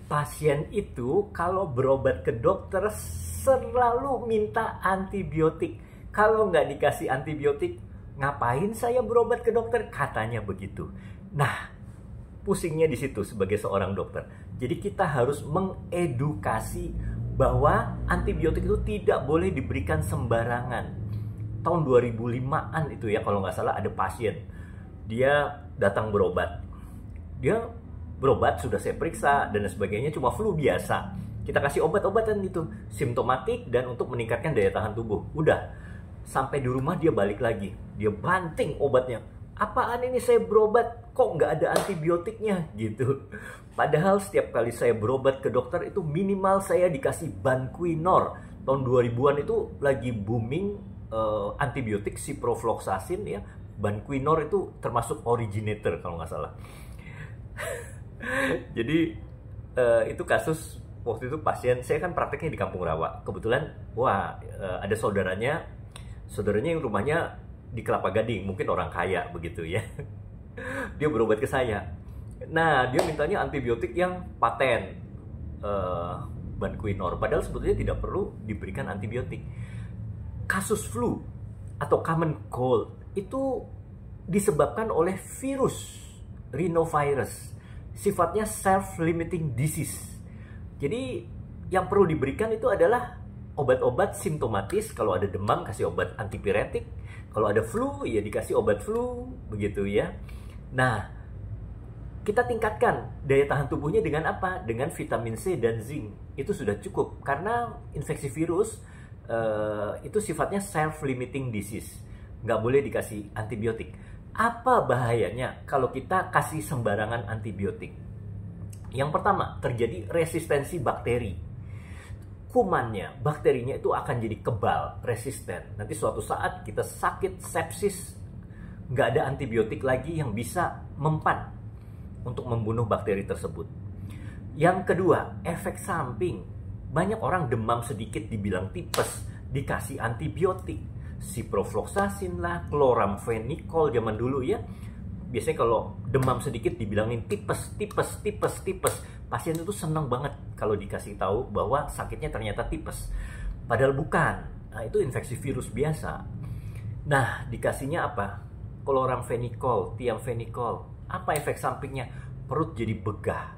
Pasien itu kalau berobat ke dokter selalu minta antibiotik. Kalau nggak dikasih antibiotik, ngapain saya berobat ke dokter? Katanya begitu. Nah, pusingnya di situ sebagai seorang dokter. Jadi kita harus mengedukasi bahwa antibiotik itu tidak boleh diberikan sembarangan. Tahun 2005-an itu ya, kalau nggak salah, ada pasien. Dia datang berobat. Dia berobat, sudah saya periksa dan sebagainya, cuma flu biasa. Kita kasih obat-obatan itu, simptomatik dan untuk meningkatkan daya tahan tubuh. Udah, sampai di rumah dia balik lagi. Dia banting obatnya. Apaan ini saya berobat, kok nggak ada antibiotiknya gitu. Padahal setiap kali saya berobat ke dokter itu minimal saya dikasih Banquinor. Tahun 2000-an itu lagi booming antibiotik ciprofloxacin ya. Banquinor itu termasuk originator kalau nggak salah. Jadi itu kasus waktu itu pasien, saya kan prakteknya di Kampung Rawa. Kebetulan, ada saudaranya yang rumahnya di Kelapa Gading, mungkin orang kaya begitu ya. Dia berobat ke saya. Nah, dia mintanya antibiotik yang paten, Banquinor. Padahal sebetulnya tidak perlu diberikan antibiotik. Kasus flu atau common cold itu disebabkan oleh virus rhinovirus. Sifatnya self-limiting disease. Jadi yang perlu diberikan itu adalah obat-obat simptomatis. Kalau ada demam kasih obat antipiretik. Kalau ada flu ya dikasih obat flu, begitu ya. Nah, kita tingkatkan daya tahan tubuhnya dengan apa? Dengan vitamin C dan zinc. Itu sudah cukup karena infeksi virus itu sifatnya self-limiting disease. Nggak boleh dikasih antibiotik. Apa bahayanya kalau kita kasih sembarangan antibiotik? Yang pertama, terjadi resistensi bakteri. Kumannya, bakterinya itu akan jadi kebal, resisten. Nanti suatu saat kita sakit sepsis, nggak ada antibiotik lagi yang bisa mempan untuk membunuh bakteri tersebut. Yang kedua, efek samping. Banyak orang demam sedikit dibilang tipes, dikasih antibiotik. Ciprofloxacin lah, chloramphenicol zaman dulu ya. Biasanya kalau demam sedikit dibilangin tipes. Pasien itu senang banget kalau dikasih tahu bahwa sakitnya ternyata tipes. Padahal bukan. Nah, itu infeksi virus biasa. Nah, dikasihnya apa? Chloramphenicol, thiamphenicol. Apa efek sampingnya? Perut jadi begah,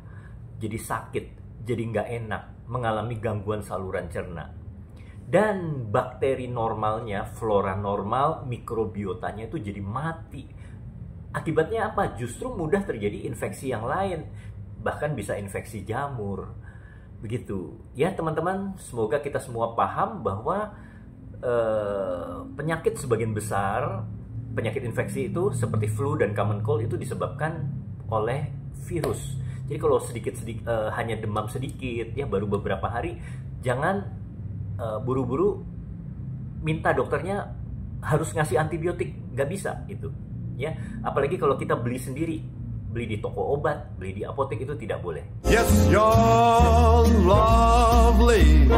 jadi sakit, jadi nggak enak, mengalami gangguan saluran cerna. Dan bakteri normalnya, flora normal, mikrobiotanya itu jadi mati. Akibatnya apa? Justru mudah terjadi infeksi yang lain. Bahkan bisa infeksi jamur. Begitu. Ya teman-teman, semoga kita semua paham bahwa penyakit sebagian besar, penyakit infeksi itu seperti flu dan common cold itu disebabkan oleh virus. Jadi kalau hanya demam sedikit, ya baru beberapa hari, jangan buru-buru minta dokternya harus ngasih antibiotik, nggak bisa itu ya. Apalagi kalau kita beli sendiri, beli di toko obat, beli di apotek, itu tidak boleh. Yes, you're lovely.